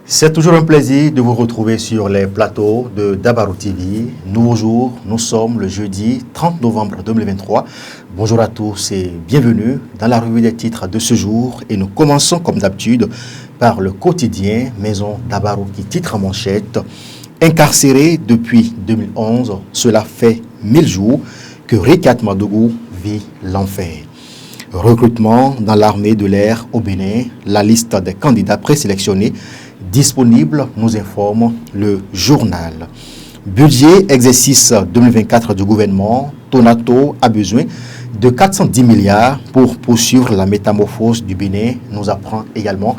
C'est toujours un plaisir de vous retrouver sur les plateaux de Dabarou TV. Nouveau jour, nous sommes le jeudi 30 novembre 2023. Bonjour à tous et bienvenue dans la revue des titres de ce jour. Et nous commençons comme d'habitude par le quotidien Maison Dabarou qui titre en manchette. Incarcéré depuis 2011, cela fait 1000 jours que Rikat Madougou vit l'enfer. Recrutement dans l'armée de l'air au Bénin, la liste des candidats présélectionnés disponible, nous informe le journal. Budget exercice 2024 du gouvernement, Tonato a besoin de 410 milliards pour poursuivre la métamorphose du Bénin, nous apprend également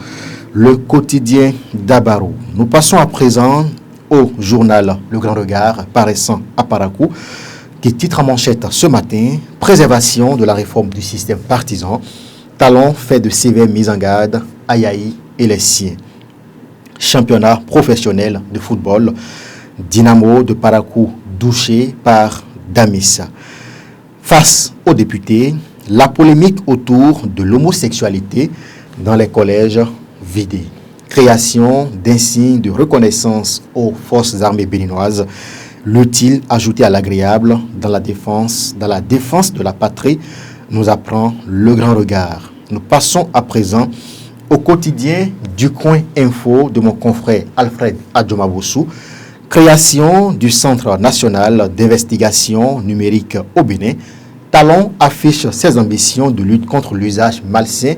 le quotidien Dabarou. Nous passons à présent au journal Le Grand Regard paraissant à Parakou, qui titre en manchette ce matin, préservation de la réforme du système partisan, Talon fait de sévères mises en garde à Yahi et les siens. Championnat professionnel de football, Dynamo de Parakou douché par Damissa. Face aux députés, la polémique autour de l'homosexualité dans les collèges vidés. Création d'insignes de reconnaissance aux forces armées béninoises. L'utile ajouté à l'agréable dans la défense de la patrie, nous apprend le Grand Regard. Nous passons à présent au quotidien du coin info de mon confrère Alfred Adjomabossou, création du Centre national d'investigation numérique au Bénin. Talon affiche ses ambitions de lutte contre l'usage malsain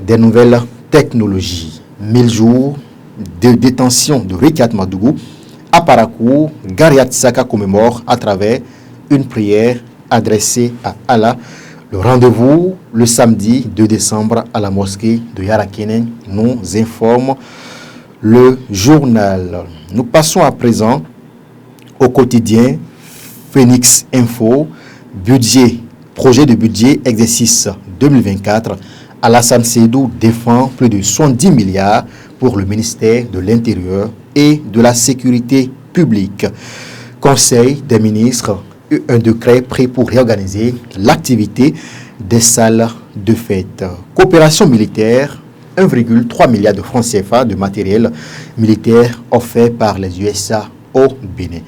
des nouvelles technologies. 1000 jours de détention de Rikat Madougou à Parakou, Gariat Saka commémore à travers une prière adressée à Allah. Le rendez-vous le samedi 2 décembre à la mosquée de Yarakenen, nous informe le journal. Nous passons à présent au quotidien Phoenix Info, projet de budget exercice 2024. Alassane Sédou défend plus de 70 milliards pour le ministère de l'Intérieur et de la Sécurité publique. Conseil des ministres, un décret pris pour réorganiser l'activité des salles de fête. Coopération militaire, 1,3 milliard de francs CFA de matériel militaire offert par les USA au Bénin.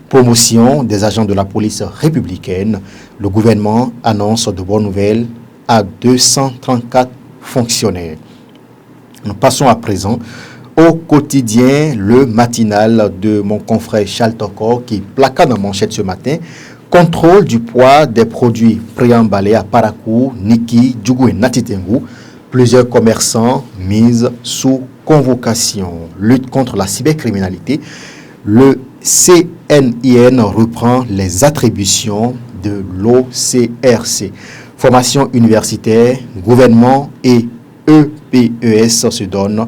Promotion des agents de la police républicaine. Le gouvernement annonce de bonnes nouvelles à 234 fonctionnaires. Nous passons à présent au quotidien, le matinal de mon confrère Charles Tokor qui plaqua dans manchette ce matin. Contrôle du poids des produits préemballés à Parakou, Niki, Djougou et Natitengu. Plusieurs commerçants mis sous convocation. Lutte contre la cybercriminalité. Le CNIN reprend les attributions de l'OCRC. Formation universitaire, gouvernement et EPES se donnent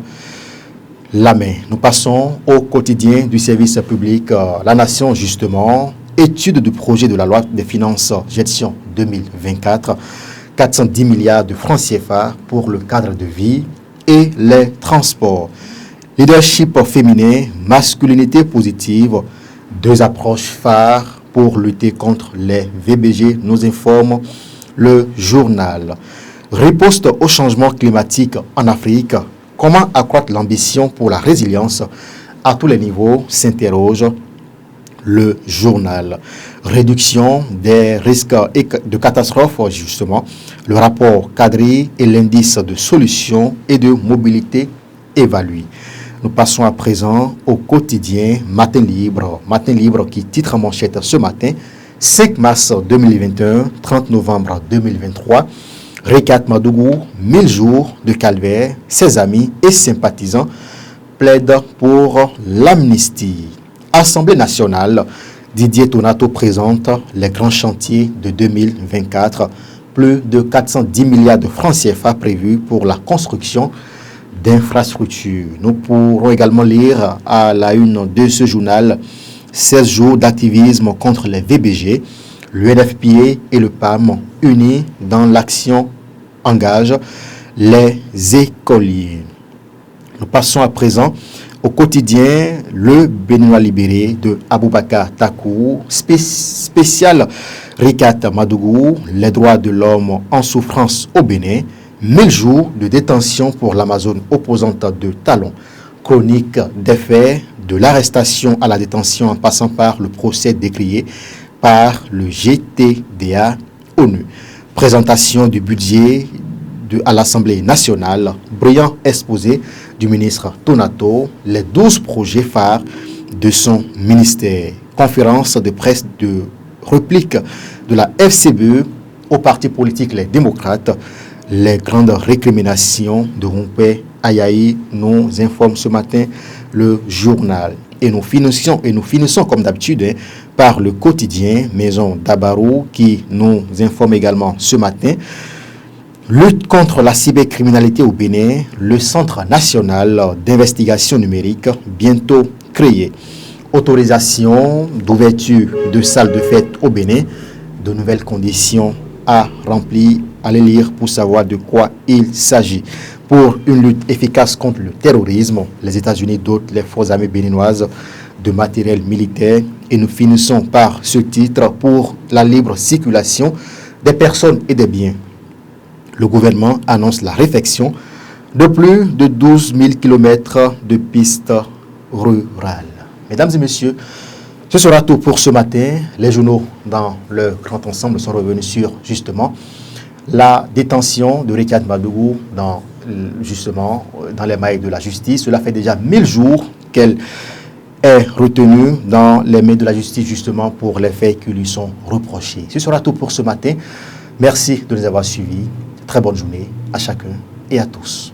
la main. Nous passons au quotidien du service public La Nation justement. Étude du projet de la loi des finances gestion 2024, 410 milliards de francs CFA pour le cadre de vie et les transports. Leadership féminin, masculinité positive, deux approches phares pour lutter contre les VBG, nous informe le journal. Riposte au changement climatique en Afrique, comment accroître l'ambition pour la résilience à tous les niveaux, s'interroge le journal. Réduction des risques de catastrophe, justement, le rapport Cadri et l'indice de solution et de mobilité évalué. Nous passons à présent au quotidien Matin Libre qui titre en manchette ce matin, 5 mars 2021, 30 novembre 2023, Rikat Madougou, 1000 jours de calvaire, ses amis et sympathisants plaident pour l'amnistie. Assemblée nationale, Didier Tonato présente les grands chantiers de 2024. Plus de 410 milliards de francs CFA prévus pour la construction d'infrastructures. Nous pourrons également lire à la une de ce journal 16 jours d'activisme contre les VBG. L'UNFPA et le PAM unis dans l'action engagent les écoliers. Nous passons à présent au quotidien Le Béninois libéré de Aboubakar Takou, spécial Rikat Madougou, les droits de l'homme en souffrance au Bénin, 1000 jours de détention pour l'Amazone opposante de Talon. chronique des faits, de l'arrestation à la détention en passant par le procès décrié par le GTDA ONU. Présentation du budget à l'Assemblée nationale, brillant exposé du ministre Tonato, les 12 projets phares de son ministère. Conférence de presse de réplique de la FCBE au parti politique Les Démocrates. Les grandes récriminations de Rompé Ayaï nous informe ce matin le journal. Et nous finissons comme d'habitude par le quotidien Maison d'Abarou qui nous informe également ce matin. Lutte contre la cybercriminalité au Bénin, le Centre national d'investigation numérique bientôt créé. Autorisation d'ouverture de salles de fête au Bénin, de nouvelles conditions à remplir. Allez lire pour savoir de quoi il s'agit. Pour une lutte efficace contre le terrorisme, les États-Unis dotent les forces armées béninoises de matériel militaire. Et nous finissons par ce titre pour la libre circulation des personnes et des biens. Le gouvernement annonce la réfection de plus de 12 000 km de pistes rurales. Mesdames et messieurs, ce sera tout pour ce matin. Les journaux dans le grand ensemble sont revenus sur justement la détention de Ricard Madougou dans les mailles de la justice. Cela fait déjà 1000 jours qu'elle est retenue dans les mains de la justice justement pour les faits qui lui sont reprochés. Ce sera tout pour ce matin. Merci de nous avoir suivis. Très bonne journée à chacun et à tous.